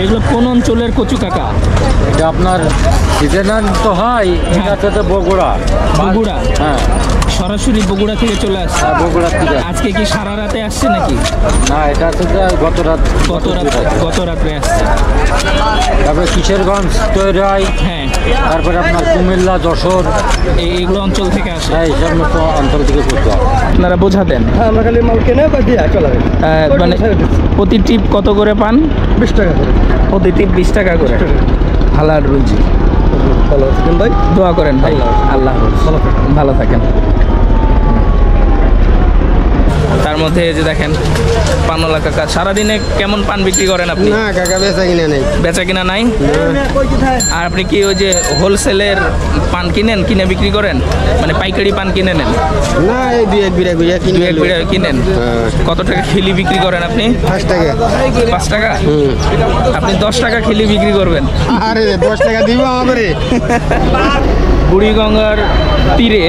এগুলো কোন অঞ্চলের কচু কাকা? এটা আপনার সিজনাল তো হয়, এটা হচ্ছে বগুড়া। বগুড়া? হ্যাঁ, সরাসরি বগুড়া থেকে চলে আসছে। বগুড়া থেকে। আজকে কি সারা রাতে আসছে নাকি? না, এটা হচ্ছে গত রাত্রে আসছে। তারপরে কিশোরগঞ্জ তৈরি হয়। হ্যাঁ, তারপরে আপনার কুমিল্লা, যশোর, এইগুলো অঞ্চল থেকে আসে। হ্যাঁ, এই সমস্ত অঞ্চল থেকে করতে হয়। আপনারা বোঝাতেন? হ্যাঁ, আমরা খালি মাল কিনে বা দিয়ে চলে যাবে। মানে প্রতি টিপ কত করে পান? 20 টাকা করে। প্রতি টিপ 20 টাকা করে। হালাল রুজি। ভালো আছেন ভাই? দোয়া করেন ভাই। আল্লাহ ভালো থাকেন। তার মধ্যে এই যে দেখেন পানওয়ালা কাকা, সারাদিনে কেমন পান বিক্রি করেন আপনি? না কাকা, বেচা কিনা নেই। বেচা কিনা নাই? আর আপনি কি ওই যে হোলসেলের পান কিনে বিক্রি করেন, মানে পাইকারি পান কিনে নেন? না, এই দুই এক বিড়া কিনেন। কত টাকা খিলি বিক্রি করেন আপনি? 5 টাকা। 5 টাকা? আপনি 10 টাকা খিলি বিক্রি করবেন? আরে 10 টাকা দিব আমারে। বুড়িগঙ্গার তীরে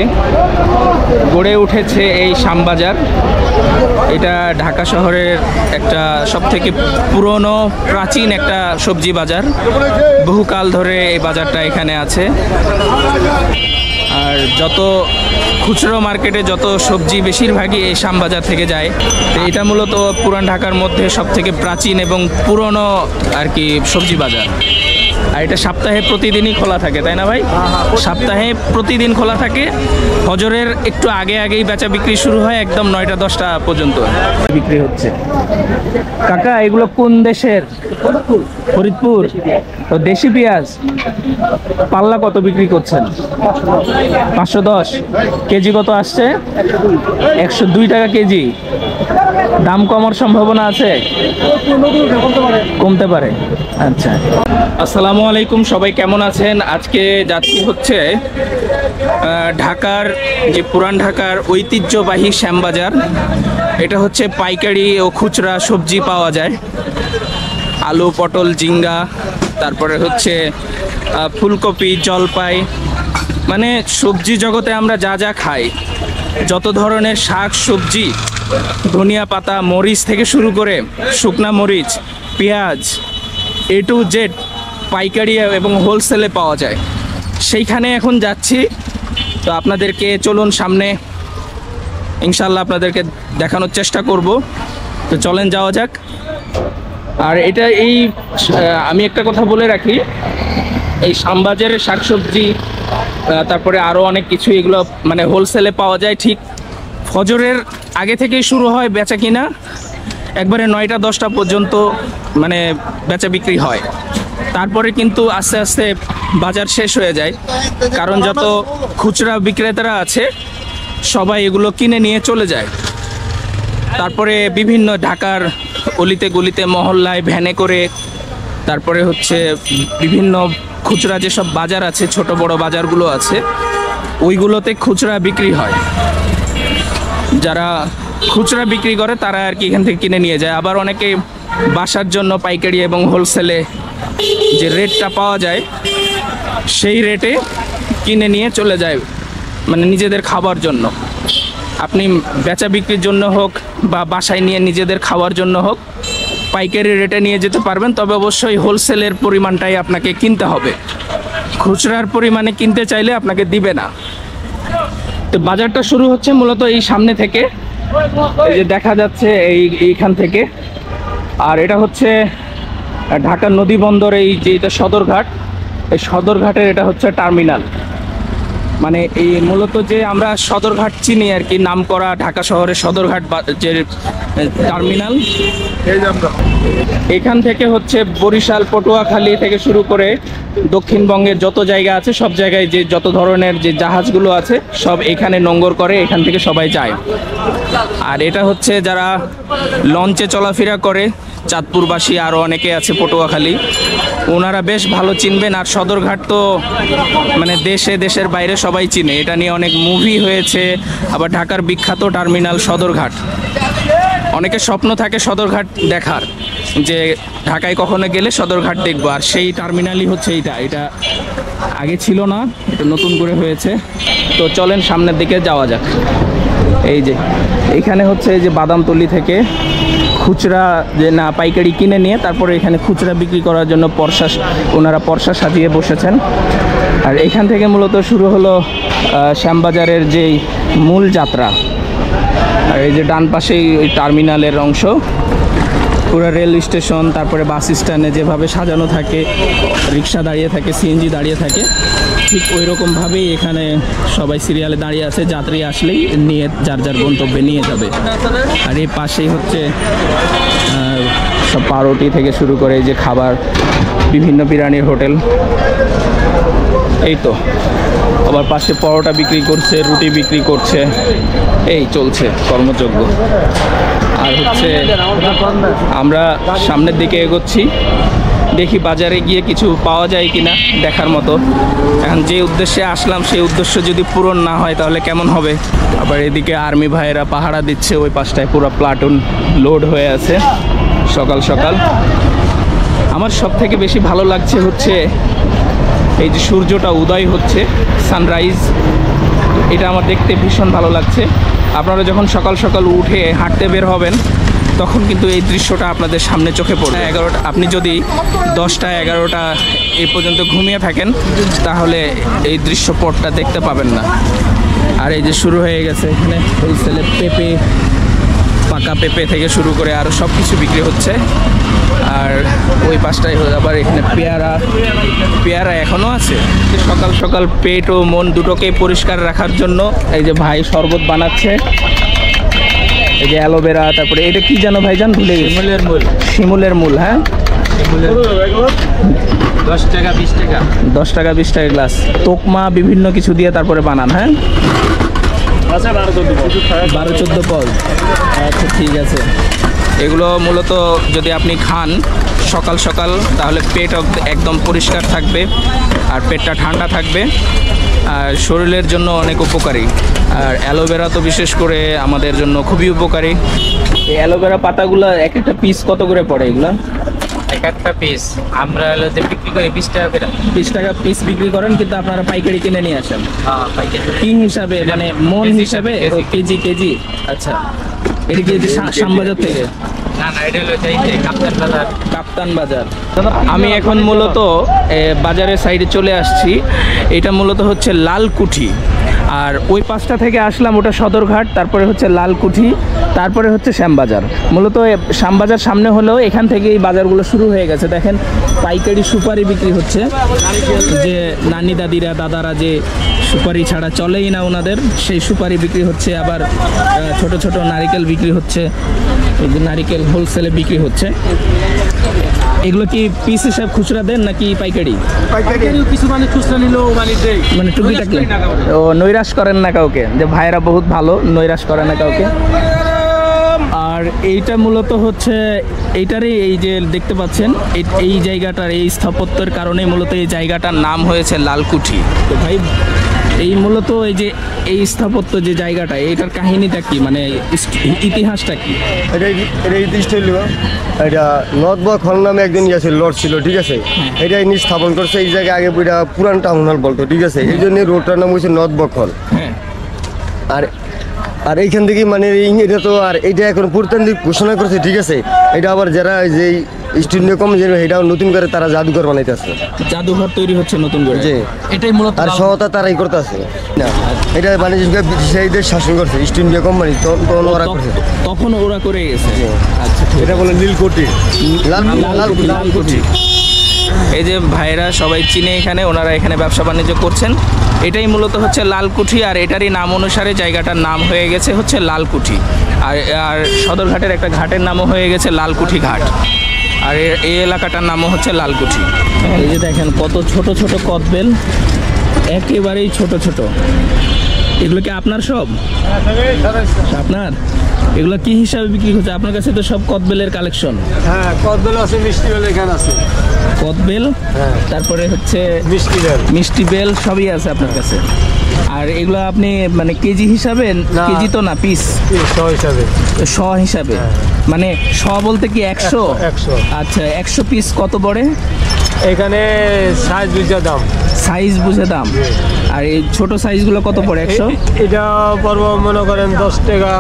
গড়ে উঠেছে এই শ্যামবাজার। এটা ঢাকা শহরের একটা সবথেকে পুরনো প্রাচীন একটা সবজি বাজার। বহুকাল ধরে এই বাজারটা এখানে আছে। আর যত খুচরো মার্কেটে যত সবজি বেশিরভাগই এই শ্যামবাজার থেকে যায়। তো এটা মূলত পুরান ঢাকার মধ্যে সবথেকে প্রাচীন এবং পুরনো আর কি সবজি বাজার। আর এটা সপ্তাহে প্রতিদিনই খোলা থাকে, তাই না ভাই? সপ্তাহে প্রতিদিন খোলা থাকে। ফজরের একটু আগেই বেচা বিক্রি শুরু হয়, একদম 9টা-10টা পর্যন্ত বিক্রি হচ্ছে। কাকা, এগুলো কোন দেশের? ফরিদপুর। তো দেশি পেঁয়াজ পাল্লা কত বিক্রি করছেন? 510। কেজি কত আসছে? 102 টাকা কেজি। দাম কমার সম্ভাবনা আছে? কমতে পারে। আচ্ছা, আসসালামু আলাইকুম, সবাই কেমন আছেন? আজকে যাচ্ছি হচ্ছে ঢাকার যে পুরান ঢাকার ঐতিহ্যবাহী শ্যামবাজার। এটা হচ্ছে পাইকারি ও খুচরা সবজি পাওয়া যায়। আলু, পটল, ঝিঙ্গা, তারপরে হচ্ছে ফুলকপি, জলপাই, মানে সবজি জগতে আমরা যা যা খাই, যত ধরনের শাক সবজি, ধনিয়া পাতা, মরিচ থেকে শুরু করে শুকনা মরিচ, পেঁয়াজ, A to Z পাইকারি এবং হোলসেলে পাওয়া যায়। সেইখানে এখন যাচ্ছি। তো আপনাদেরকে চলুন সামনে, ইনশাল্লাহ আপনাদেরকে দেখানোর চেষ্টা করব। তো চলেন যাওয়া যাক। আর এটা আমি একটা কথা বলে রাখি, এই শ্যামবাজারের শাকসবজি তারপরে আরও অনেক কিছু এগুলো মানে হোলসেলে পাওয়া যায়। ঠিক ফজরের আগে থেকেই শুরু হয় বেচা কিনা, একবারে 9টা-10টা পর্যন্ত মানে বেচা বিক্রি হয়। তারপরে কিন্তু আস্তে আস্তে বাজার শেষ হয়ে যায়, কারণ যত খুচরা বিক্রেতারা আছে সবাই এগুলো কিনে নিয়ে চলে যায়। তারপরে বিভিন্ন ঢাকার অলিতে গলিতে মহল্লায় ভ্যানে করে, তারপরে হচ্ছে বিভিন্ন খুচরা যেসব বাজার আছে, ছোট বড় বাজারগুলো আছে, ওইগুলোতে খুচরা বিক্রি হয়। যারা খুচরা বিক্রি করে তারা আর কি এখান থেকে কিনে নিয়ে যায়। আবার অনেকে বাসার জন্য পাইকারি এবং হোলসেলে যে রেটটা পাওয়া যায় সেই রেটে কিনে নিয়ে চলে যায়, মানে নিজেদের খাবার জন্য। আপনি বেচা বিক্রির জন্য হোক বা বাসায় নিয়ে নিজেদের খাওয়ার জন্য হোক, পাইকারি রেটে নিয়ে যেতে পারবেন। তবে অবশ্যই হোলসেলের পরিমাণটাই আপনাকে কিনতে হবে, খুচরার পরিমাণে কিনতে চাইলে আপনাকে দিবে না। তো বাজারটা শুরু হচ্ছে মূলত এই সামনে থেকে, এই যে দেখা যাচ্ছে এইখান থেকে। আর এটা হচ্ছে ঢাকা নদী বন্দর, এই যে এটা সদরঘাট, এই সদরঘাটের এটা হচ্ছে টার্মিনাল। মানে এই মূলত যে আমরা সদরঘাট চিনি আর কি, নাম করা ঢাকা শহরের সদরঘাট যে টার্মিনাল, এখান থেকে হচ্ছে বরিশাল, পটুয়াখালী থেকে শুরু করে দক্ষিণবঙ্গের যত জায়গা আছে সব জায়গায় যে যত ধরনের যে জাহাজগুলো আছে সব এখানে নোঙ্গর করে, এখান থেকে সবাই যায়। আর এটা হচ্ছে যারা লঞ্চে চলাফেরা করে, চাঁদপুরবাসী আরও অনেকে আছে পটুয়াখালী, ওনারা বেশ ভালো চিনবেন। আর সদরঘাট তো মানে দেশের বাইরে সবাই চিনে, এটা নিয়ে অনেক মুভি হয়েছে। আবার ঢাকার বিখ্যাত টার্মিনাল সদরঘাট, অনেকের স্বপ্ন থাকে সদরঘাট দেখার, যে ঢাকায় কখনো গেলে সদরঘাট দেখবো। আর সেই টার্মিনালই হচ্ছে এটা আগে ছিল না, এটা নতুন করে হয়েছে। তো চলেন সামনের দিকে যাওয়া যাক। এই যে এখানে হচ্ছে এই যে বাদামতলী থেকে খুচরা যে না পাইকারি কিনে নিয়ে তারপরে এখানে খুচরা বিক্রি করার জন্য ওনারা পরশা সাজিয়ে বসেছেন। আর এখান থেকে মূলত শুরু হলো শ্যামবাজারের যেই মূল যাত্রা। আর এই যে ডান পাশেই ওই টার্মিনালের অংশ, পুরো রেল স্টেশন, তারপরে বাস স্ট্যান্ডে যেভাবে সাজানো থাকে, রিক্সা দাঁড়িয়ে থাকে, সিএনজি দাঁড়িয়ে থাকে, ঠিক ওই রকমভাবেই এখানে সবাই সিরিয়ালে দাঁড়িয়ে আছে। যাত্রী আসলেই নিয়ে যার যার গন্তব্যে নিয়ে যাবে। আর এই পাশেই হচ্ছে সব পাউরুটি থেকে শুরু করে এই যে খাবার, বিভিন্ন বিরিয়ানির হোটেল। এই তো আবার পাশে পরোটা বিক্রি করছে, রুটি বিক্রি করছে, এই চলছে কর্মযজ্ঞ। আর হচ্ছে আমরা সামনের দিকে এগোচ্ছি, দেখি বাজারে গিয়ে কিছু পাওয়া যায় কিনা দেখার মতো। এখন যে উদ্দেশ্যে আসলাম সেই উদ্দেশ্য যদি পূরণ না হয় তাহলে কেমন হবে। আবার এদিকে আর্মি ভাইয়েরা পাহারা দিচ্ছে, ওই পাশটায় পুরো প্লাটুন লোড হয়ে আছে সকাল সকাল। আমার সব থেকে বেশি ভালো লাগছে হচ্ছে এই যে সূর্যটা উদয় হচ্ছে, সানরাইজ, এটা আমার দেখতে ভীষণ ভালো লাগছে। আপনারা যখন সকাল সকাল উঠে হাঁটতে বের হবেন তখন কিন্তু এই দৃশ্যটা আপনাদের সামনে চোখে পড়বে। 11টা, আপনি যদি 10টা 11টা এই পর্যন্ত ঘুমিয়ে থাকেন তাহলে এই দৃশ্যপটটা দেখতে পাবেন না। আর এই যে শুরু হয়ে গেছে এখানে হোলসেলে পেঁপে, পাকা পেঁপে থেকে শুরু করে আরও সব কিছু বিক্রি হচ্ছে। আর ওই পাশটাই আবার এখানে পেয়ারা এখনও আছে। সকাল সকাল পেট ও মন দুটোকেই পরিষ্কার রাখার জন্য এই যে ভাই শরবত বানাচ্ছে, এই যে অ্যালোভেরা, তারপরে এটা কি জানো ভাইজান ভুলে গেছি। শিমুলের মূল। হ্যাঁ, 10 টাকা 20 টাকা 10 টাকা 20 টাকা গ্লাস, তোকমা বিভিন্ন কিছু দিয়ে তারপরে বানান। হ্যাঁ, 12-14 পদ। আচ্ছা ঠিক আছে। এগুলো মূলত যদি আপনি খান সকাল সকাল তাহলে পেট একদম পরিষ্কার থাকবে আর পেটটা ঠান্ডা থাকবে, আর শরীরের জন্য অনেক উপকারী। আর অ্যালোভেরা তো বিশেষ করে আমাদের জন্য খুবই উপকারী। এই অ্যালোভেরা পাতাগুলো এক একটা পিস কত করে পড়ে এগুলো? এক একটা পিস আমরা বিক্রি করি 20 টাকা করে। 20 টাকা পিস বিক্রি করেন, কিন্তু আপনারা পাইকারি কিনে নিয়ে আসেন। হ্যাঁ, পাইকারি। কি হিসাবে, মানে মন হিসাবে? কেজি। আচ্ছা, এটা কি শ্যামবাজার থেকে? না, এটা হলো কাপ্তান বাজার। আমি এখন মূলত বাজারের সাইডে চলে আসছি। এটা মূলত হচ্ছে লালকুঠি। আর ওই পাশটা থেকে আসলাম, ওটা সদরঘাট, তারপরে হচ্ছে লালকুঠি, তারপরে হচ্ছে শ্যামবাজার। মূলত শ্যামবাজার সামনে হলেও এখান থেকে এই বাজারগুলো শুরু হয়ে গেছে। দেখেন পাইকারি সুপারি বিক্রি হচ্ছে, যে নানি দাদিরা দাদারা যে সুপারি ছাড়া চলেই না ওনাদের, সেই সুপারি বিক্রি হচ্ছে। আবার ছোট ছোট নারিকেল বিক্রি হচ্ছে, এই যে নারিকেল হোলসেলে বিক্রি হচ্ছে। এগুলো কি পিস হিসাব খুচরা দেন নাকি পাইকারি? কিছু মানে খুচরা নিলেও মানে টুকিটাকি। ও, নৈরাশ করেন না কাউকে, যে ভাইরা বহুত ভালো, নৈরাশ করে না কাউকে। আর এইটা মূলত হচ্ছে এইটারই, এই যে দেখতে পাচ্ছেন এই জায়গাটার এই স্থাপত্যের কারণে মূলত এই জায়গাটার নাম হয়েছে লালকুঠি। তো ভাই এই মূলত এই যে এই স্থাপত্য যে জায়গাটা, এইটার কাহিনীটা কি, মানে ইতিহাসটা কি? এটা ইতিহাস হইল, এটা নদবখল নামে একজন ছিল, লর্ড ছিল, ঠিক আছে। এটা ইনি স্থাপন করছে এই জায়গায়। আগে এটা পুরান টাউন হল বলতো, ঠিক আছে। এই জন্য রোডটার নাম হচ্ছে নদবখল। হ্যাঁ। আর এইখান থেকে মানে এটা তো, আর এটা এখন পুরাতান্ত্রিক ঘোষণা করছে, ঠিক আছে। এটা আবার যারা যে স্টুডিও কম, এটাও নতুন করে তারা জাদুঘর বানাইতেছে, জাদুঘর তৈরি হচ্ছে নতুন করে। যে এটাই মূলত, আর সহায়তা তারাই করতেছে না। এটা বাণিজ্য ব্রিটিশদের শাসন করছে, ইস্ট ইন্ডিয়া কোম্পানি, তখন ওরা করছে, তখন ওরা করে গেছে। আচ্ছা, এটা বলে নীলকুঠি, লালকুঠি। এই যে ভাইরা সবাই চিনে এখানে, ওনারা এখানে ব্যবসা বাণিজ্য করছেন। এটাই মূলত হচ্ছে লালকুঠি, আর এটারই নাম অনুসারে জায়গাটার নাম হয়ে গেছে হচ্ছে লালকুঠি। আর সদরঘাটের একটা ঘাটের নামও হয়ে গেছে লালকুঠি ঘাট। আর এই এলাকাটার নামও হচ্ছে লালকুঠি। এই যে দেখেন কত ছোট ছোট কদবেল, একেবারেই ছোট ছোট। এগুলো কি আপনার সব? আপনার এগুলো কি হিসাবে বিক্রি হচ্ছে? আপনার কাছে তো সব কদবেলের কালেকশন। হ্যাঁ, কদবেল আছে, মিষ্টি বেল এখানে আছে। কদবেল, তারপরে হচ্ছে মিষ্টি বেল সবই আছে আপনার কাছে। আর এগুলো আপনি মানে কেজি হিসাবে? কেজি তো না, পিস হিসাবে। শ হিসাবে, মানে শ বলতে কি 100? আচ্ছা, 100 পিস কত পড়ে? এখানে সাইজ বুঝে দাম, সাইজ বুঝে দাম। আর এই ছোট সাইজগুলো কত পড়ে? 100? এটা পড়ব মনে করেন 10 টাকা,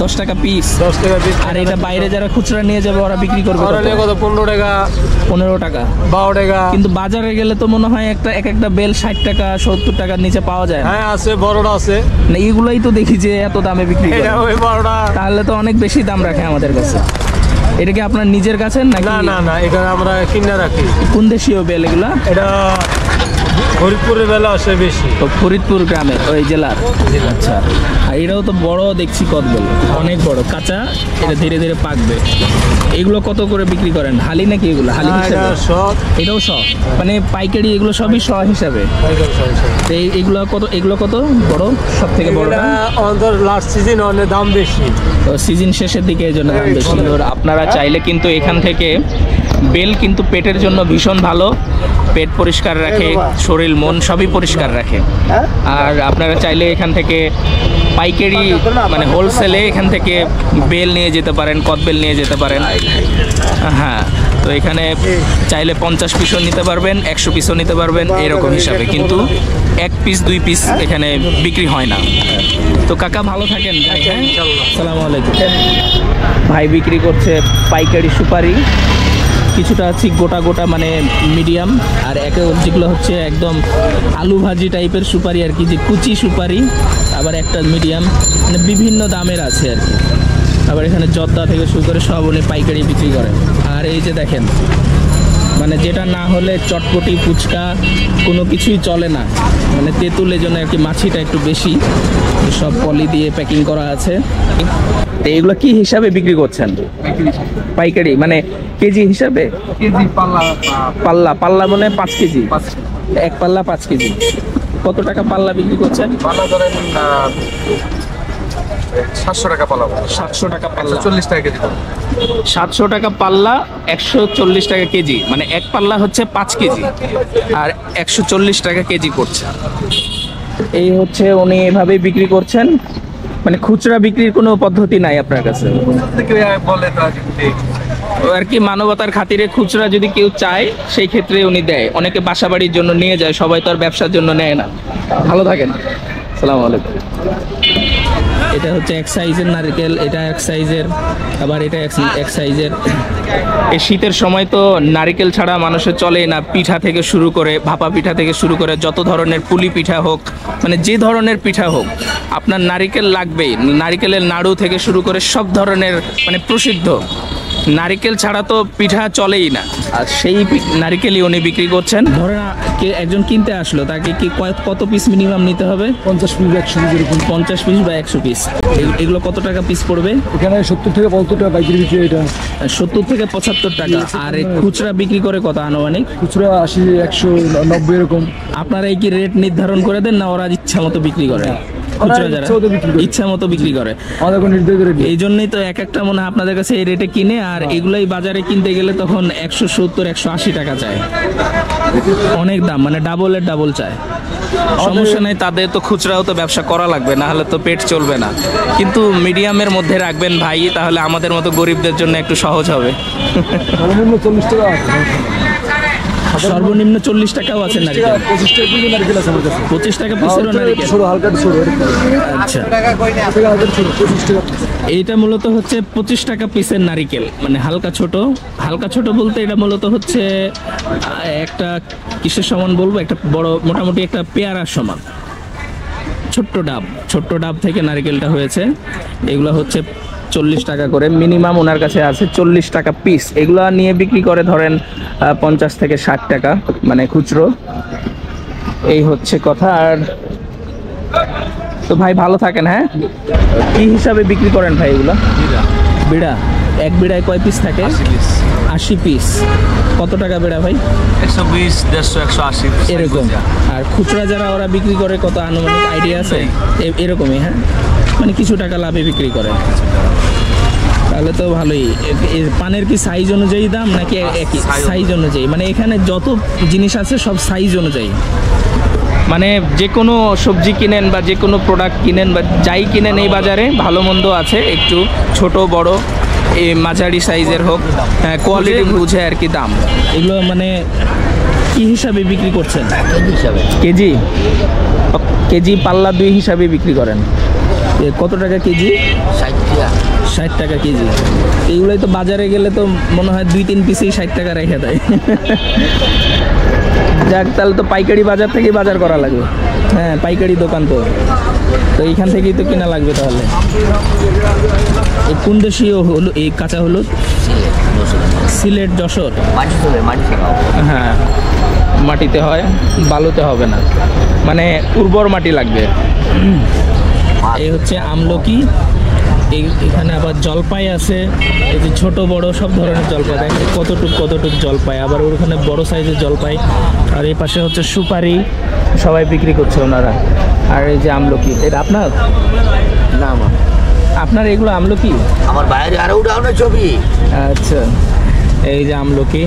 10 টাকা পিস। 10 টাকা পিস। আর এটা বাইরে যারা খুচরা নিয়ে যাবে ওরা বিক্রি করবে ওরা নিয়ে কত 15 টাকা 15 টাকা 12 টাকা। কিন্তু বাজারে গেলে তো মনে হয় একটা বেল 60 টাকা 70 টাকার নিচে পাওয়া যায় না। হ্যাঁ আছে, বড়টা আছে। না এইগুলাই তো দেখি যে এত দামে বিক্রি করে। এটা ওই বড়টা। তাহলে তো অনেক বেশি দাম রাখে আমাদের কাছে। এটা কি আপনার নিজের কাছে নাকি? না না না, এখানে আমরা কিনে রাখি। কোন দেশীয় বেল এগুলা? এটা ফরিদপুরের বেলা আসে বেশি। তো ফরিদপুর গ্রামের ওই জেলার। আচ্ছা, আর এটাও তো বড় দেখছি কদবেল, অনেক বড়, কাঁচা, এটা ধীরে ধীরে পাকবে। এগুলো কত করে বিক্রি করেন? হালি নাকি এগুলো? হালি হিসাবে? এটাও শ, মানে পাইকারি, এগুলো সবই শ হিসাবে। তো এগুলো কত বড়? সব থেকে বড়টা আমাদের লাস্ট সিজন অনেক দাম বেশি, তো সিজন শেষের দিকে এই জন্য দাম বেশি। আপনারা চাইলে কিন্তু এখান থেকে বেল কিন্তু পেটের জন্য ভীষণ ভালো, পেট পরিষ্কার রাখে, শরীর মন সবই পরিষ্কার রাখে। আর আপনারা চাইলে এখান থেকে পাইকারি মানে হোলসেলে এখান থেকে বেল নিয়ে যেতে পারেন, কদবেল নিয়ে যেতে পারেন। হ্যাঁ, তো এখানে চাইলে 50 পিসও নিতে পারবেন, 100 পিসও নিতে পারবেন, এরকম হিসাবে। কিন্তু 1 পিস 2 পিস এখানে বিক্রি হয় না। তো কাকা ভালো থাকেন ভাই। হ্যাঁ, আসসালামু আলাইকুম। ভাই বিক্রি করছে পাইকারি সুপারি, কিছুটা আছে গোটা গোটা মানে মিডিয়াম, আর যেগুলো হচ্ছে একদম আলু ভাজি টাইপের সুপারি আর কি, যে কুচি সুপারি, আবার একটা মিডিয়াম, মানে বিভিন্ন দামের আছে আর কি। আবার এখানে জর্দা থেকে শুরু করে সব উনি পাইকারি বিক্রি করেন। আর এই যে দেখেন, মানে যেটা না হলে চটপটি ফুচকা কোনো কিছুই চলে না, মানে তেঁতুলের জন্য আর কি মাছিটা একটু বেশি, সব পলি দিয়ে প্যাকিং করা আছে। তো এগুলো কি হিসাবে বিক্রি করছেন? পাইকারি মানে কেজি হিসাবে? কেজি পাল্লা পাল্লা মানে 5 কেজি, এক পাল্লা 5 কেজি। কত টাকা পাল্লা বিক্রি করছেন? পাল্লা ধরেন 700 টাকা পাল্লা। 700 টাকা পাল্লা, 40 টাকা কেজি। 700 টাকা পাল্লা, 140 টাকা কেজি, মানে এক পাল্লা হচ্ছে 5 কেজি, আর 140 টাকা কেজি করছে। এই হচ্ছে উনি এভাবেই বিক্রি করছেন, মানে খুচরা বিক্রির কোনো পদ্ধতি নাই আপনার কাছে? বলে তো আর কি মানবতার খাতিরে খুচরা যদি কেউ চায় সেই ক্ষেত্রে উনি দেয়। অনেকে বাসা বাড়ির জন্য নিয়ে যায়, সবাই তো আর ব্যবসার জন্য নেয় না। ভালো থাকেন, আসসালামু আলাইকুম। এটা হচ্ছে এক সাইজের নারকেল, এটা এক সাইজের, আবার এটা এক সাইজের। এই শীতের সময় তো নারকেল ছাড়া মানুষের চলেই না। পিঠা থেকে শুরু করে, ভাপা পিঠা থেকে শুরু করে যত ধরনের পুলি পিঠা হোক, মানে যে ধরনের পিঠা হোক, আপনার নারকেল লাগবেই। নারকেলের নাড়ু থেকে শুরু করে সব ধরনের, মানে প্রসিদ্ধ। নারকেল ছাড়া তো পিঠা চলেই না, আর সেই নারকেলই উনি বিক্রি করছেন। ধরেন একজন কিনতে আসলো, তাকে কি কত পিস মিনিমাম নিতে হবে? 50 পিস 100 পিস এরকম। 50 পিস বা 100 পিস। এগুলো কত টাকা পিস পড়বে? এখানে 70 থেকে 75 টাকা পাইকারি বিক্রি। এটা 70 থেকে 75 টাকা। আর খুচরা বিক্রি করে কত আনুমানিক? খুচরা 80, 190 এরকম। আপনারা এই কি রেট নির্ধারণ করে দেন, না ওরা ইচ্ছা মতো বিক্রি করে? খুচরা যারা ইচ্ছা মতো বিক্রি করে, এই জন্যই তো এক একটা মনে হয় আপনাদের কাছে এই রেটে কিনে। আর এগুলাই বাজারে কিনতে গেলে তখন 170, 180 টাকা চায়, অনেক দাম, মানে ডাবলের ডাবল চায়। সমস্যা নেই, তাদের তো খুচরাও তো ব্যবসা করা লাগবে, না হলে তো পেট চলবে না। কিন্তু মিডিয়ামের মধ্যে রাখবেন ভাই, তাহলে আমাদের মতো গরিবদের জন্য একটু সহজ হবে। সর্বনিম্ন 40 টাকা আছে। সর্বনিম্ন 40 টাকাও আছে নারকেল? 25 টাকা পিস নারকেল আছে আমার কাছে। 25 টাকা পিসের নারকেল, ছোট হালকা ছোট। আচ্ছা, এইটা মূলত হচ্ছে 25 টাকা পিসের নারকেল, মানে হালকা ছোট। হালকা ছোট বলতে এটা মূলত হচ্ছে একটা কিসের সমান বলবো, একটা বড়, মোটামুটি একটা পেয়ারার সমান। ছোট্ট ডাব থেকে নারকেলটা হয়েছে। এগুলো হচ্ছে 40 টাকা করে মিনিমাম ওনার কাছে আছে, 40 টাকা পিস। এগুলা নিয়ে বিক্রি করে ধরেন 50 থেকে 60 টাকা, মানে খুচরো। এই হচ্ছে কথা। আর তো ভাই ভালো থাকেন। হ্যাঁ, কি হিসাবে বিক্রি করেন ভাই এগুলো? বিড়া, এক বিড়ায় কয় পিস থাকে? 80 পিস। কত টাকা বিড়া ভাই? 120, 150, 180 এরকম। আর খুচরা যারা ওরা বিক্রি করে কত আনুমানিক আইডিয়া আছে? এরকমই, হ্যাঁ, মানে কিছু টাকা লাভে বিক্রি করে। তাহলে তো ভালোই। পানের কি সাইজ অনুযায়ী দাম নাকি একই সাইজ অনুযায়ী? মানে এখানে যত জিনিস আছে সব সাইজ অনুযায়ী, মানে যে কোনো সবজি কিনেন বা যে কোনো প্রোডাক্ট কিনেন বা যাই কিনেন এই বাজারে ভালো মন্দ আছে, একটু ছোট বড়, এই মাঝারি সাইজের হোক, কোয়ালিটি বুঝে আর কি দাম। এগুলো মানে কি হিসাবে বিক্রি করছেন? কেজি, পাল্লা 2 হিসাবে বিক্রি করেন? কত টাকা কেজি? 60 টাকা কেজি। এইগুলোই তো বাজারে গেলে তো মনে হয় 2-3 পিসেই 60 টাকা রেখে দেয়। যাক, তাহলে তো পাইকারি বাজার থেকেই বাজার করা লাগবে। হ্যাঁ, পাইকারি দোকান তো এইখান থেকেই তো কেনা লাগবে। তাহলে এই কোন দেশীয় হলো এই কাঁচা হলুদ? সিলেট, যশোর। হ্যাঁ, মাটিতে হয়, বালুতে হবে না, মানে উর্বর মাটি লাগবে। এই হচ্ছে আমলকি। এখানে আবার জলপাই আছে, এই যে ছোট বড় সব ধরনের জলপাই, দেখেন কতটুক জলপাই, আবার ওখানে বড় সাইজের জলপাই। আর এই পাশে হচ্ছে সুপারি, সবাই বিক্রি করছে ওনারা। আর এই যে আমলকি, এটা আপনার না আপনার এগুলো আমলকি? আমার বাইরে আরো উঠাও না ছবি। আচ্ছা, এই যে আমলকি,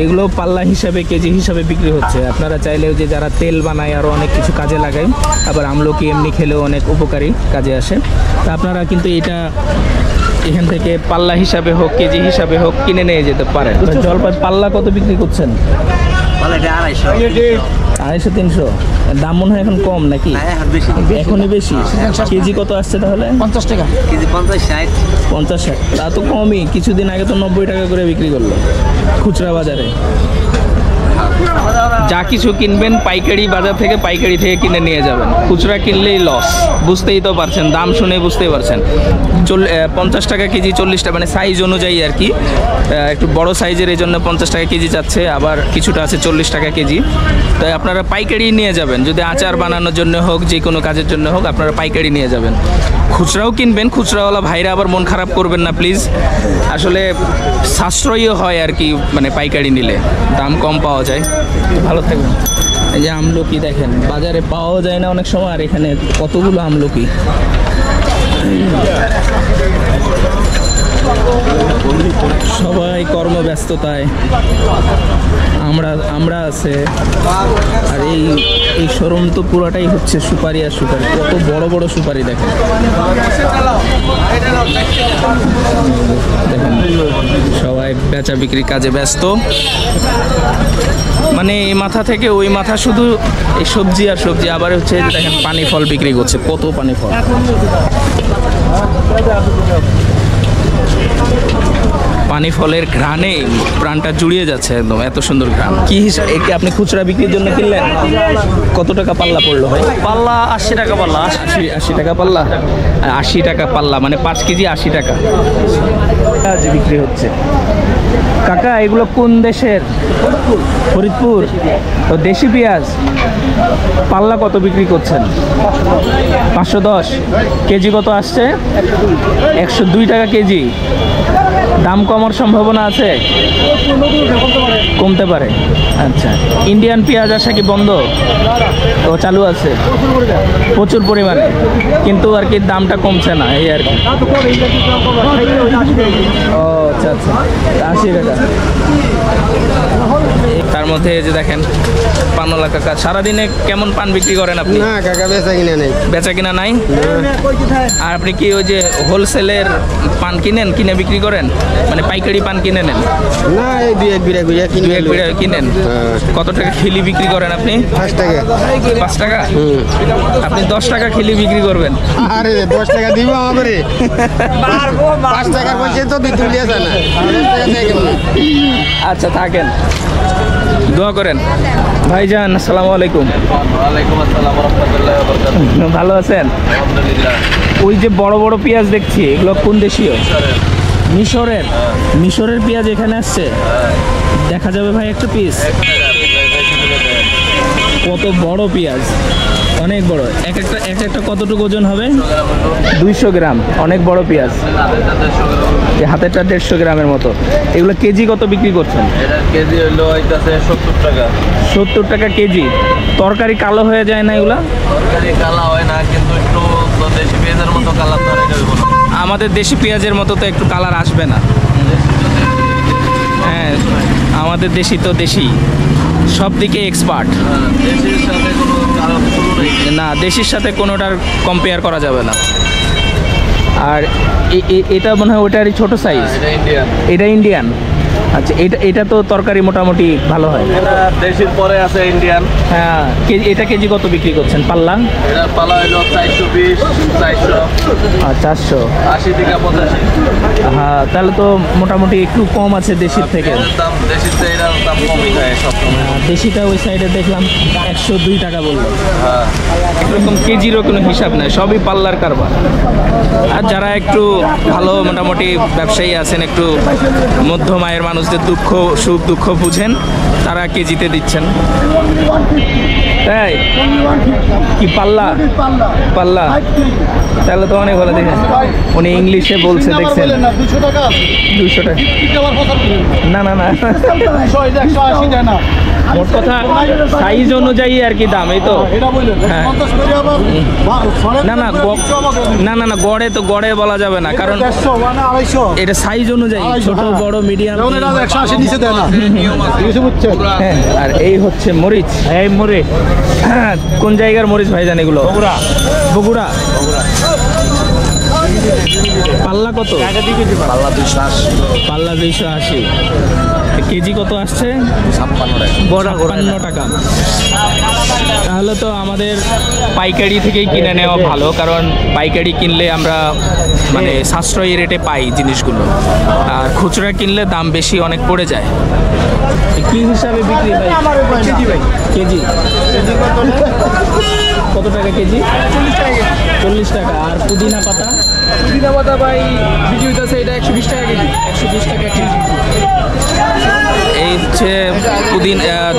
এগুলো পাল্লা হিসাবে, কেজি হিসাবে বিক্রি হচ্ছে। আপনারা চাইলেও যে যারা তেল বানায় আরও অনেক কিছু কাজে লাগায়, আবার আমলকি এমনি খেলেও অনেক উপকারী কাজে আসে। তা আপনারা কিন্তু এটা এখান থেকে পাল্লা হিসাবে হোক, কেজি হিসাবে হোক কিনে নিয়ে যেতে পারেন। জলপাই পাল্লা কত বিক্রি করছেন? 250-300। দাম মনে হয় এখন কম নাকি? এখনই বেশি। কেজি কত আসছে তাহলে? 50 টাকা কেজি 50-60। 50-60, তা তো কমই। কিছুদিন আগে তো 90 টাকা করে বিক্রি করলো খুচরা বাজারে। যা কিছু কিনবেন পাইকারি বাজার থেকে, পাইকারি থেকে কিনে নিয়ে যাবেন। খুচরা কিনলেই লস, বুঝতেই তো পারছেন, দাম শুনে বুঝতেই পারছেন। 50 টাকা কেজি, 40 টাকা, মানে সাইজ অনুযায়ী আর কি। একটু বড় সাইজের, এই জন্য 50 টাকা কেজি চাচ্ছে, আবার কিছুটা আছে 40 টাকা কেজি। তাই আপনারা পাইকারি নিয়ে যাবেন। যদি আচার বানানোর জন্য হোক, যে কোনো কাজের জন্য হোক, আপনারা পাইকারি নিয়ে যাবেন। খুচরাও কিনবেন, খুচরাওয়ালা ভাইরা আবার মন খারাপ করবেন না প্লিজ। আসলে সাশ্রয়ীও হয় আর কি, মানে পাইকারি নিলে দাম কম পাওয়া যায়। ভালো থাকবেন। এই যে আমলকি দেখেন, বাজারে পাওয়া যায় না অনেক সময়, আর এখানে কতগুলো আমলকি। সবাই কর্মব্যস্ততায়, আমরা আছে। আর এই শোরুম তো পুরোটাই হচ্ছে সুপারি আর সুপারি। কত বড় বড় সুপারি দেখেন, দেখেন সবাই বেচা বিক্রি কাজে ব্যস্ত। মানে এই মাথা থেকে ওই মাথা শুধু এই সবজি আর সবজি। আবার হচ্ছে যে দেখেন পানি ফল বিক্রি করছে, কত পানি ফল। পানি ফলের ঘ্রাণে প্রাণটা জুড়িয়ে যাচ্ছে একদম, এত সুন্দর ঘ্রাণ। কি একে আপনি খুচরা বিক্রির জন্য কিনলেন? কত টাকা পাল্লা পড়লো ভাই? পাল্লা 80 টাকা পাল্লা। 80 টাকা পাল্লা। 80 টাকা পাল্লা মানে 5 কেজি 80 টাকা আজ বিক্রি হচ্ছে। কাকা এগুলো কোন দেশের? ফরিদপুর। তো দেশি পেঁয়াজ পাল্লা কত বিক্রি করছেন? 510। কেজি কত আসছে? 102 টাকা কেজি। দাম কমার সম্ভাবনা আছে? কমতে পারে। আচ্ছা, ইন্ডিয়ান পেঁয়াজ আসা কি বন্ধ? তো চালু আছে প্রচুর পরিমাণে, কিন্তু আর কি দামটা কমছে না, এই আর কি। ও আচ্ছা আচ্ছা, 80 টাকা। তার মধ্যে এই যে দেখেন পানওয়ালা কাকা, সারাদিনে কেমন পান বিক্রি করেন আপনি? না কাকা, বেচা কিনা নেই। বেচা কিনা নাই? আর আপনি কি ওই যে হোলসেলের পান কিনে বিক্রি করেন, মানে পাইকারি পান কিনে নেন? না, এই 2-1 বিড়া কিনেন। কত টাকা খিলি বিক্রি করেন আপনি? 5 টাকা। 5 টাকা? আপনি 10 টাকা খিলি বিক্রি করবেন? আরে 10 টাকা দিব আমারে। 5 টাকা পয়সা তো তুই লিয়ে যায় না। আচ্ছা থাকেন, দোয়া করেন। ভাইজান আসসালামু আলাইকুম। ওয়ালাইকুম আসসালাম ওয়া রাহমাতুল্লাহি ওয়া বারাকাতুহু। ভালো আছেন? আলহামদুলিল্লাহ। ওই যে বড় বড় পেঁয়াজ দেখছি, এগুলো কোন দেশীয়? মিশরের। মিশরের পেঁয়াজ এখানে আসছে, দেখা যাবে ভাই একটা পিস? কত বড় পেঁয়াজ, অনেক বড়। এক একটা কতটুকু ওজন হবে? 200 গ্রাম। অনেক বড় পেঁয়াজ, হাতেরটা 150 গ্রামের মতো। এগুলো কেজি কত বিক্রি করছেন? কেজি হলো 70 টাকা। 70 টাকা কেজি। তরকারি কালো হয়ে যায় না এগুলা? তরকারি কালা হয় না, কিন্তু একটু দেশি পেঁয়াজের মতো কালার ধরে যাবে। আমাদের দেশি পেঁয়াজের মতো তো একটু কালার আসবে না? হ্যাঁ, আমাদের দেশি তো দেশি, সব দিকে এক্সপার্ট। দেশির সাথে কোনো কালার শুরু নেই। না, দেশির সাথে কোনোটার কম্পেয়ার করা যাবে না। আর এটা মনে হয় ওটারই ছোট সাইজ। এটা ইন্ডিয়ান। এটা ইন্ডিয়ান। আচ্ছা, এটা তো তরকারি মোটামুটি ভালো হয়। এটা দেশির পরে আছে ইন্ডিয়ান। হ্যাঁ, এটা কেজি কত বিক্রি করছেন পাল্লা? এটা পালা হলো 420, 400, 400, 80 থেকে 85। হ্যাঁ, তাহলে তো মোটামুটি একটু কম আছে দেশির থেকে। দাম দেশির থেকে এটার দাম কমই যায় সবসময়। দেশিটা ওই সাইডে দেখলাম 102 টাকা বললো। হ্যাঁ, এরকম কেজিরও কোনো হিসাব নেই, সবই পাল্লার কারবার। আর যারা একটু ভালো মোটামুটি ব্যবসায়ী আছেন, একটু মধ্যম আয়ের মানুষদের সুখ দুঃখ বুঝেন, তারা কেজিতে দিচ্ছেন। তাই কি পাল্লা? পাল্লা তাহলে তো অনেক ভালো। দেখেন উনি ইংলিশে বলছে, দেখছেন 200 টাকা। না না না, মোট কথা সাইজ অনুযায়ী আর কি দাম, এই তো। হ্যাঁ, না না না না না, গড়ে বলা যাবে না, কারণ এটা সাইজ অনুযায়ী, ছোট বড় মিডিয়াম। আর এই হচ্ছে মরিচ। এই মরিচ কোন জায়গার মরিচ ভাইজান এগুলো? বগুড়া। পাল্লা কত? পাল্লা 280। পাল্লা 280। কেজি কত আসছে? 56 টাকা। তাহলে তো আমাদের পাইকারি থেকেই কিনে নেওয়া ভালো, কারণ পাইকারি কিনলে আমরা মানে সাশ্রয়ী রেটে পাই জিনিসগুলো, আর খুচরা কিনলে দাম বেশি অনেক পড়ে যায়। কি হিসাবে বিক্রি ভাই? কেজি কত টাকা কেজি? 40 টাকা। আর পুদিনা পাতা? পুদিনা পাতা ভাই বিক্রি হইতেছে এটা 120 টাকা কেজি। 120 টাকা কেজি। এই হচ্ছে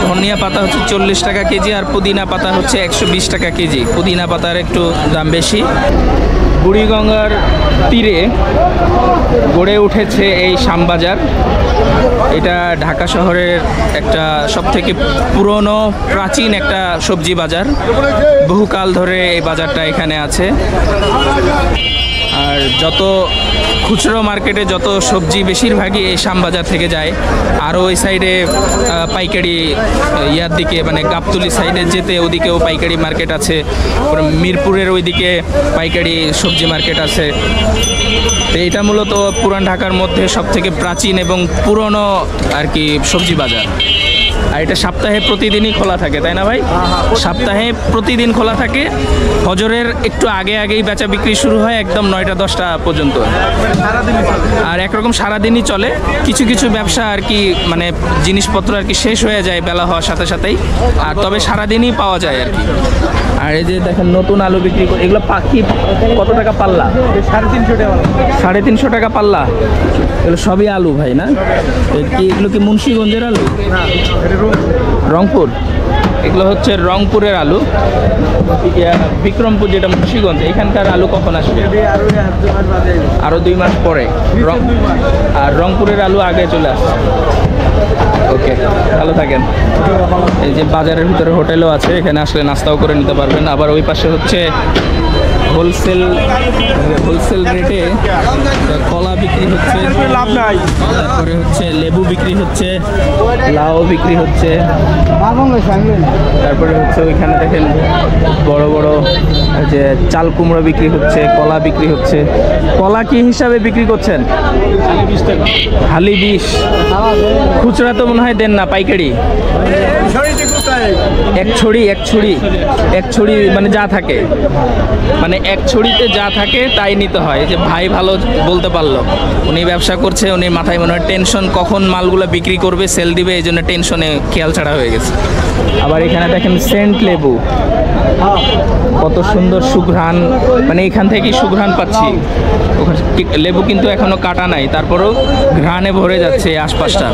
ধনিয়া পাতা হচ্ছে 40 টাকা কেজি, আর পুদিনা পাতা হচ্ছে 120 টাকা কেজি। পুদিনা পাতার একটু দাম বেশি। বুড়িগঙ্গার তীরে গড়ে উঠেছে এই শ্যামবাজার। এটা ঢাকা শহরের একটা সবথেকে পুরনো প্রাচীন একটা সবজি বাজার। বহুকাল ধরে এই বাজারটা এখানে আছে। আর যত খুচরো মার্কেটে যত সবজি বেশিরভাগই এই শ্যামবাজার থেকে যায়। আরও ওই সাইডে পাইকারি ইয়ার দিকে মানে গাবতলি সাইডে যেতে ওদিকেও পাইকারি মার্কেট আছে। মিরপুরের ওইদিকে পাইকারি সবজি মার্কেট আছে। তো এটা মূলত পুরান ঢাকার মধ্যে সবথেকে প্রাচীন এবং পুরনো আর কি সবজি বাজার। আর এটা সপ্তাহে প্রতিদিনই খোলা থাকে, তাই না ভাই? সপ্তাহে প্রতিদিন খোলা থাকে। ফজরের একটু আগেই বেচা বিক্রি শুরু হয় একদম 9টা-10টা পর্যন্ত। আর একরকম সারাদিনই চলে। কিছু কিছু ব্যবসা আর কি মানে জিনিসপত্র আর কি শেষ হয়ে যায় বেলা হওয়ার সাথে সাথেই, আর তবে সারাদিনই পাওয়া যায় আর কি। আর এই যে দেখেন নতুন আলু বিক্রি করে, এগুলো পাখি কত টাকা পাল্লা? 350 টাকা। 350 টাকা পাল্লা। এগুলো সবই আলু ভাই, না? এগুলো কি মুন্সিগঞ্জের আলু? রংপুর। এগুলো হচ্ছে রংপুরের আলু। বিক্রমপুর যেটা মুন্সিগঞ্জ, এখানকার আলু কখন আসবে? আরো 2 মাস পরে। আর রংপুরের আলু আগে চলে আসছে। ওকে, ভালো থাকেন। এই যে বাজারের ভিতরে হোটেলও আছে, এখানে আসলে নাস্তাও করে নিতে পারবেন। আবার ওই পাশে হচ্ছে হোলসেল রেটে কলা বিক্রি হচ্ছে, তারপরে হচ্ছে লেবু বিক্রি হচ্ছে, লাউ বিক্রি হচ্ছে, তারপরে হচ্ছে ওইখানে দেখেন বড় বড় যে চাল কুমড়ো বিক্রি হচ্ছে, কলা বিক্রি হচ্ছে। কলা কি হিসাবে বিক্রি করছেন? হালি 20। খুচরা তো মনে হয় দেন না, পাইকারি? এক ছড়ি মানে যা থাকে, মানে এক ছড়িতে যা থাকে তাই নিতে হয়। যে ভাই ভালো বলতে পারলো, উনি ব্যবসা করছে, উনি মাথায় মনে হয় টেনশন, কখন মালগুলো বিক্রি করবে, সেল দিবে, এই জন্য টেনশনে খেয়াল ছাড়া হয়ে গেছে। আবার এখানে দেখেন সেন্ট লেবু, কত সুন্দর সুঘ্রাণ, মানে এখান থেকেই সুঘ্রাণ পাচ্ছি। লেবু কিন্তু এখনো কাটা নাই, তারপরেও ঘ্রাণে ভরে যাচ্ছে আশপাশটা।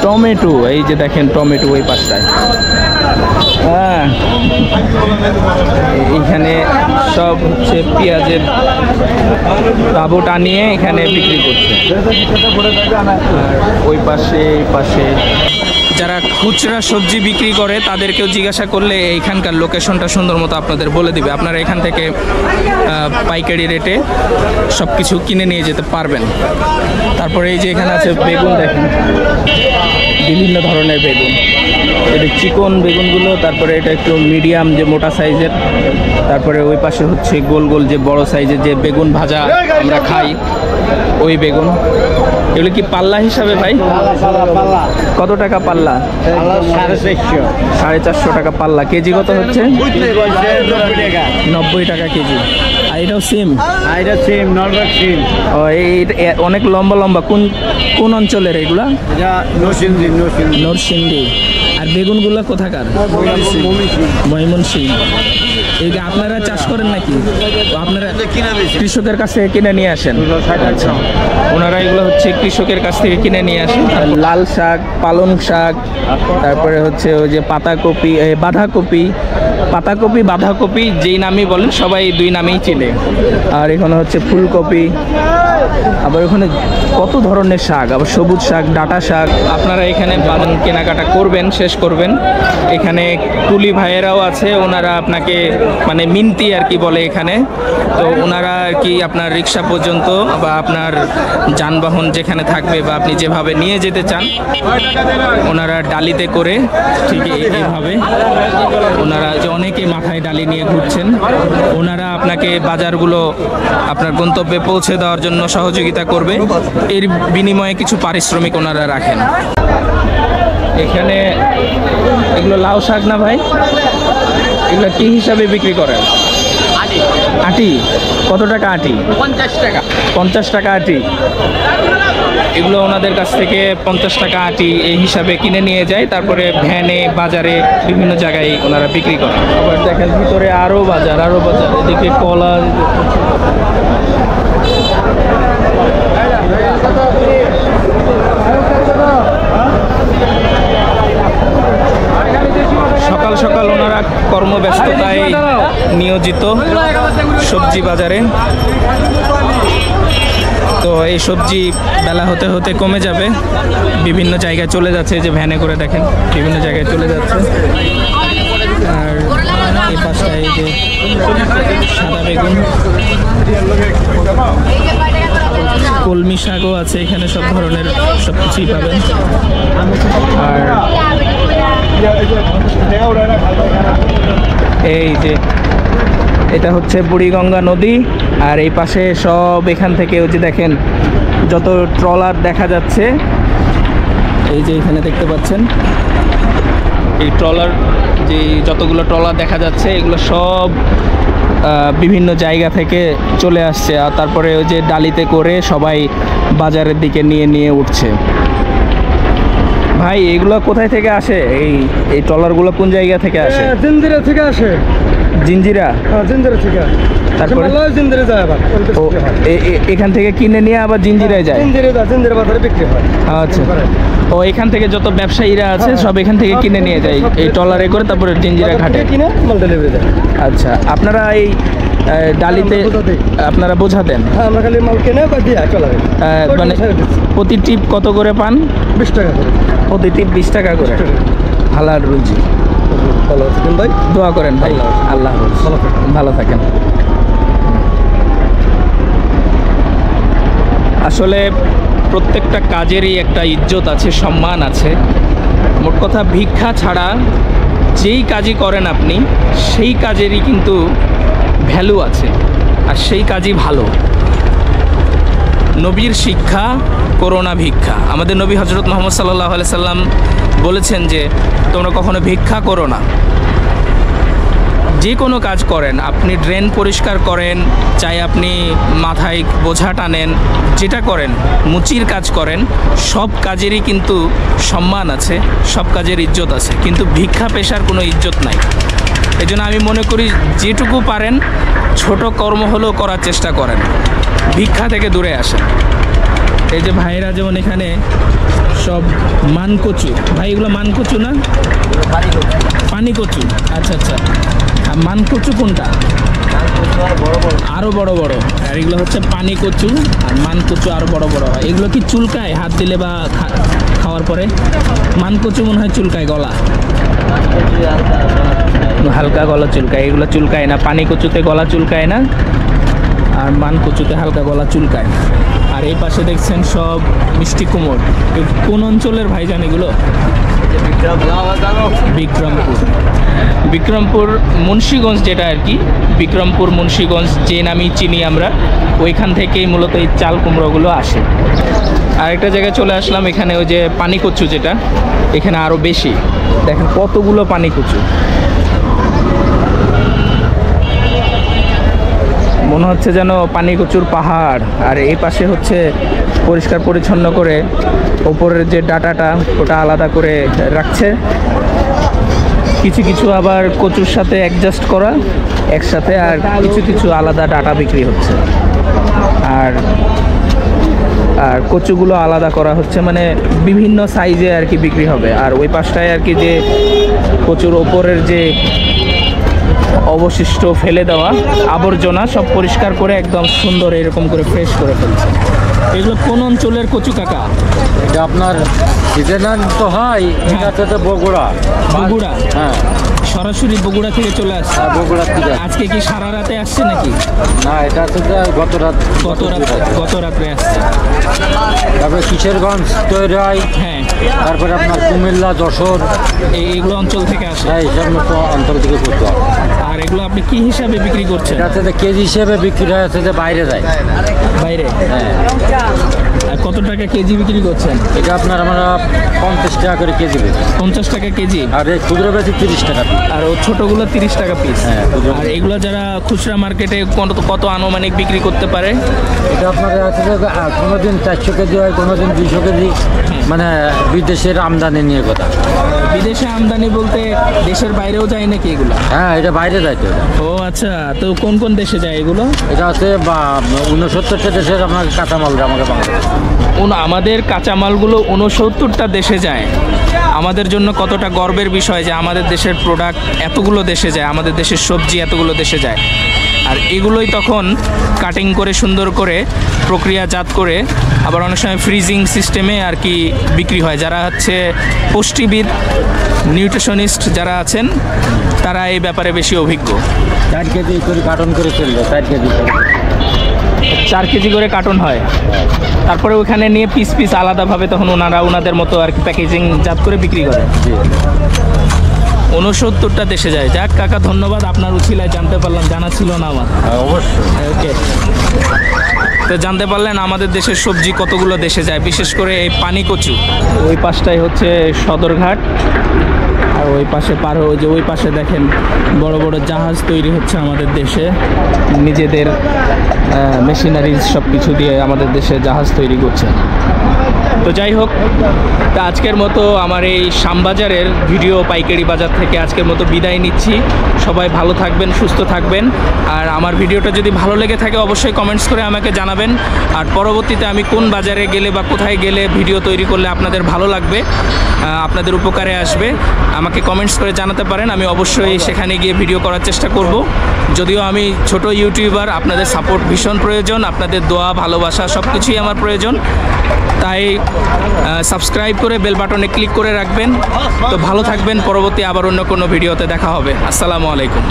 টমেটো, এই যে দেখেন টমেটো ওই পাশটায়। হ্যাঁ, এখানে সব হচ্ছে পেঁয়াজের তাবু টানিয়ে এখানে বিক্রি করছে। আর ওই পাশে এই পাশে যারা খুচরা সবজি বিক্রি করে তাদেরকেও জিজ্ঞাসা করলে এইখানকার লোকেশনটা সুন্দর মতো আপনাদের বলে দিবে। আপনারা এখান থেকে পাইকারি রেটে সব কিছু কিনে নিয়ে যেতে পারবেন। তারপরে এই যে এখানে আছে বেগুন, দেখেন বিভিন্ন ধরনের বেগুন। এটা চিকন বেগুনগুলো, তারপরে এটা একটু মিডিয়াম যে মোটা সাইজের, তারপরে ওই পাশে হচ্ছে গোল গোল যে বড় সাইজের যে বেগুন ভাজা আমরা খাই ওই বেগুন। এগুলো কি পাল্লা হিসাবে ভাই? কত টাকা পাল্লা? 450 টাকা পাল্লা। কেজি কত হচ্ছে? 90 টাকা কেজি। আর এটাও সেম? ও অনেক লম্বা লম্বা। কোন কোন অঞ্চলের এগুলা? নরসিংদী। আর বেগুনগুলো কোথাকার? ময়মনসিংহ। এই যে আপনারা চাষ করেন নাকি? আপনারা কৃষকের কাছ থেকে কিনে নিয়ে আসেন? আচ্ছা, ওনারা এগুলো হচ্ছে কৃষকের কাছ থেকে কিনে নিয়ে আসেন। আর লাল শাক, পালং শাক, তারপরে হচ্ছে ওই যে পাতাকপি, বাঁধাকপি, পাতাকপি বাঁধাকপি যেই নামই বলেন সবাই দুই নামেই চিনে। আর এখানে হচ্ছে ফুলকপি, আবার ওখানে কত ধরনের শাক, আবার সবুজ শাক, ডাঁটা শাক। আপনারা এখানে বাদাম কেনাকাটা করবেন, শেষ করবেন। এখানে কুলি ভাইয়েরাও আছে, ওনারা আপনাকে মানে মিনতি আর কি বলে এখানে। তো ওনারা আর কি আপনার রিক্সা পর্যন্ত বা আপনার যানবাহন যেখানে থাকবে বা আপনি যেভাবে নিয়ে যেতে চান, ওনারা ডালিতে করে ঠিক এইভাবে ওনারা যে অনেকে মাথায় ডালি নিয়ে ঘুরছেন, ওনারা আপনাকে বাজারগুলো আপনার গন্তব্যে পৌঁছে দেওয়ার জন্য সহযোগিতা করবে। এর বিনিময়ে কিছু পারিশ্রমিক ওনারা রাখেন। এখানে এগুলো লাউ শাক না ভাই? এগুলো কি হিসাবে বিক্রি করেন? আটি। কত টাকা আটি? 50 টাকা। 50 টাকা আটি। এগুলো ওনাদের কাছ থেকে 50 টাকা আটি এই হিসাবে কিনে নিয়ে যায়, তারপরে ভ্যানে বাজারে বিভিন্ন জায়গায় ওনারা বিক্রি করে। আবার দেখেন ভিতরে আরও বাজার, এদিকে কলা। সকাল সকাল ওনারা কর্মব্যস্ততায় নিয়োজিত সবজি বাজারে। তো এই সবজি বেলা হতে হতে কমে যাবে, বিভিন্ন জায়গায় চলে যাচ্ছে। যে ভ্যানে করে দেখেন বিভিন্ন জায়গায় চলে যাচ্ছে। আর এই পাশটায় এই যে সাদা বেগুন, কলমি শাকও আছে এখানে, সব ধরনের সব কিছুই পাবেন। আর এই যে এটা হচ্ছে বুড়িগঙ্গা নদী। আর এই পাশে সব এখান থেকে ওই যে দেখেন যত ট্রলার দেখা যাচ্ছে, এই যে এখানে দেখতে পাচ্ছেন এই ট্রলার, যে যতগুলো ট্রলার দেখা যাচ্ছে এগুলো সব বিভিন্ন জায়গা থেকে চলে আসছে। আর তারপরে ওই যে ডালিতে করে সবাই বাজারের দিকে নিয়ে উঠছে। ভাই এগুলো কোথায় থেকে আসে? এই ট্রলারগুলো কোন জায়গা থেকে আসে? জিঞ্জিরা থেকে আসে। জিঞ্জিরা? জিঞ্জিরা থেকে। তারপরে জিঞ্জিরা যায় আবার। এখান থেকে কিনে নিয়ে আবার জিঞ্জিরায় যায়? জিঞ্জিরা বাজারে বিক্রি হয়। আচ্ছা। ও এখান থেকে যত ব্যবসায়ীরা আছে সব এখান থেকে কিনে নিয়ে যায় এই ট্রলারে করে, তারপরে জিঞ্জিরা ঘাটে কিনে মাল ডেলিভারি দেয়। আচ্ছা, আপনারা এই ডালিতে আপনারা বোঝা দেন? হ্যাঁ, আমরা খালি মাল কিনে বা দিয়ে চলে যায়। মানে প্রতি টিপ কত করে পান? 20 টাকা করে। প্রতি টিপ 20 টাকা করে। হালাল রুজি। ভালো থাকেন ভাই, দোয়া করেন ভাই। আল্লাহ ভালো থাকেন। আসলে প্রত্যেকটা কাজেরই একটা ইজ্জত আছে, সম্মান আছে। মোট কথা ভিক্ষা ছাড়া যেই কাজই করেন আপনি সেই কাজেরই কিন্তু ভ্যালু আছে, আর সেই কাজই ভালো। নবীর শিক্ষা করোনা ভিক্ষা। আমাদের নবী হজরত মুহাম্মদ সাল্লাল্লাহু আলাইহি সাল্লাম বলেছেন যে তোমরা কখনো ভিক্ষা করো না। যে কোনো কাজ করেন, আপনি ড্রেন পরিষ্কার করেন, চাই আপনি মাথায় বোঝা টানেন, যেটা করেন, মুচির কাজ করেন, সব কাজেরই কিন্তু সম্মান আছে, সব কাজের ইজ্জত আছে। কিন্তু ভিক্ষা পেশার কোনো ইজ্জত নাই। এই জন্য আমি মনে করি যেটুকু পারেন ছোট কর্ম হলেও করার চেষ্টা করেন, ভিক্ষা থেকে দূরে আসেন। এই যে ভাইরা যেমন এখানে সব মানকচু, ভাই এগুলো মানকচু না? পানি কচু। আচ্ছা আচ্ছা। আর মানকচু কোনটা? আরো বড় বড়। আর এগুলো হচ্ছে পানি কচু, আর মানকচু আরো বড় বড় হয়। এগুলো কি চুলকায় হাত দিলে বা খাওয়ার পরে? মানকচু মনে হয় চুলকায় গলা, হালকা গলা চুলকায়। এগুলো চুলকায় না, পানি কচুতে গলা চুলকায় না, আর মানকচুতে হালকা গলা চুলকায়। আর এই পাশে দেখছেন সব মিষ্টি কুমড়। কোন অঞ্চলের ভাইজান এগুলো? বিক্রমপুর। বিক্রমপুর মুন্সিগঞ্জ যেটা আর কি, বিক্রমপুর মুন্সিগঞ্জ যে নামই চিনি আমরা, ওইখান থেকেই মূলত এই চাল কুমড়োগুলো আসে। আরেকটা জায়গায় চলে আসলাম, এখানে ওই যে পানি কচু যেটা, এখানে আরও বেশি, দেখেন কতগুলো পানি কচু। মনে হচ্ছে যেন পানি কচুর পাহাড়। আর এই পাশে হচ্ছে পরিষ্কার পরিচ্ছন্ন করে ওপরের যে ডাটাটা ওটা আলাদা করে রাখছে, কিছু কিছু আবার কচুর সাথে অ্যাডজাস্ট করা একসাথে, আর কিছু কিছু আলাদা ডাটা বিক্রি হচ্ছে। আর আর কচুগুলো আলাদা করা হচ্ছে, মানে বিভিন্ন সাইজে আর কি বিক্রি হবে। আর ওই পাশটায় আর কি যে কচুর ওপরের যে অবশিষ্ট ফেলে দেওয়া আবর্জনা সব পরিষ্কার করে একদম সুন্দর এরকম করে ফ্রেশ করে ফেলছে। এগুলো কোন অঞ্চলের কচু কাকা? এটা আপনার সিজনাল তো হয়, এটা হচ্ছে বগুড়া। বগুড়া? হ্যাঁ, সরাসরি বগুড়া থেকে চলে আসছে? বগুড়া থেকে। আজকে কি সারা রাতে আসছে নাকি? না, এটা হচ্ছে গত রাত্রে আসছে। তারপরে কিশোরগঞ্জ তৈরি হয়, হ্যাঁ। তারপরে আপনার কুমিল্লা, যশোর, এইগুলো অঞ্চল থেকে আসে? হ্যাঁ, এই সমস্ত অঞ্চল থেকে করতে হয়। আর এগুলো আপনি কি হিসাবে বিক্রি করছেন? এটা হচ্ছে কেজি হিসেবে বিক্রি হয়, হচ্ছে যে বাইরে যায়। বাইরে? হ্যাঁ। আর কত টাকা কেজি বিক্রি করছেন? এটা আপনার আমরা 50 টাকা করে কেজি বেশি। 50 টাকা কেজি? আর এই ক্ষুদ্র বেশি 30 টাকা। আর ও ছোটগুলো 30 টাকা পিস? হ্যাঁ। আর এগুলো যারা খুচরা মার্কেটে কত আনুমানিক বিক্রি করতে পারে? এটা আপনার হচ্ছে যে কোনোদিন 400 কেজি হয়, কোনোদিন 200 কেজি, মানে বিদেশের আমদানি নিয়ে কথা। বিদেশে আমদানি বলতে দেশের বাইরেও যায় নাকি এগুলো? হ্যাঁ, এটা বাইরে যায় তো। ও আচ্ছা, তো কোন কোন দেশে যায় এগুলো? এটা হচ্ছে 69টা দেশের আপনার কাঁচামাল আমাকে বাংলাদেশ। আমাদের কাঁচামালগুলো 69টা দেশে যায়। আমাদের জন্য কতটা গর্বের বিষয় যে আমাদের দেশের প্রোডাক্ট এতগুলো দেশে যায়, আমাদের দেশের সবজি এতগুলো দেশে যায়। আর এগুলোই তখন কাটিং করে সুন্দর করে প্রক্রিয়াজাত করে আবার অনেক সময় ফ্রিজিং সিস্টেমে আর কি বিক্রি হয়। যারা হচ্ছে পুষ্টিবিদ, নিউট্রিশনিস্ট যারা আছেন, তারা এই ব্যাপারে বেশি অভিজ্ঞ। 4 কেজি করে কার্টন করে চলবে, 4 কেজি। 4 কেজি করে কার্টন হয়, তারপরে ওখানে নিয়ে পিস পিস আলাদাভাবে তখন ওনাদের মতো আর কি প্যাকেজিং জাত করে বিক্রি করে। 69টা দেশে যায়। যাক কাকা, ধন্যবাদ, আপনার উছিলায় জানতে পারলাম, জানা ছিল না আমার। অবশ্যই। ওকে, তো জানতে পারলেন আমাদের দেশের সবজি কতগুলো দেশে যায়, বিশেষ করে এই পানি কচু। ওই পাশটাই হচ্ছে সদরঘাট, আর ওই পাশে পার হয়ে যে ওই পাশে দেখেন বড় বড় জাহাজ তৈরি হচ্ছে আমাদের দেশে, নিজেদের মেশিনারিজ সব কিছু দিয়ে আমাদের দেশে জাহাজ তৈরি করছে। তো যাই হোক, তা আজকের মতো আমার এই শ্যামবাজারের ভিডিও পাইকারি বাজার থেকে আজকের মতো বিদায় নিচ্ছি। সবাই ভালো থাকবেন, সুস্থ থাকবেন। আর আমার ভিডিওটা যদি ভালো লেগে থাকে অবশ্যই কমেন্টস করে আমাকে জানাবেন। আর পরবর্তীতে আমি কোন বাজারে গেলে বা কোথায় গেলে ভিডিও তৈরি করলে আপনাদের ভালো লাগবে, আপনাদের উপকারে আসবে, আমাকে কমেন্টস করে জানাতে পারেন। আমি অবশ্যই সেখানে গিয়ে ভিডিও করার চেষ্টা করব। যদিও আমি ছোট ইউটিউবার, আপনাদের সাপোর্ট ভীষণ প্রয়োজন, আপনাদের দোয়া, ভালোবাসা সব কিছুই আমার প্রয়োজন। তাই সাবস্ক্রাইব করে বেল বাটনে ক্লিক করে রাখবেন। তো ভালো থাকবেন, পরবর্তী আবার অন্য কোনো ভিডিওতে দেখা হবে। আসসালামু আলাইকুম।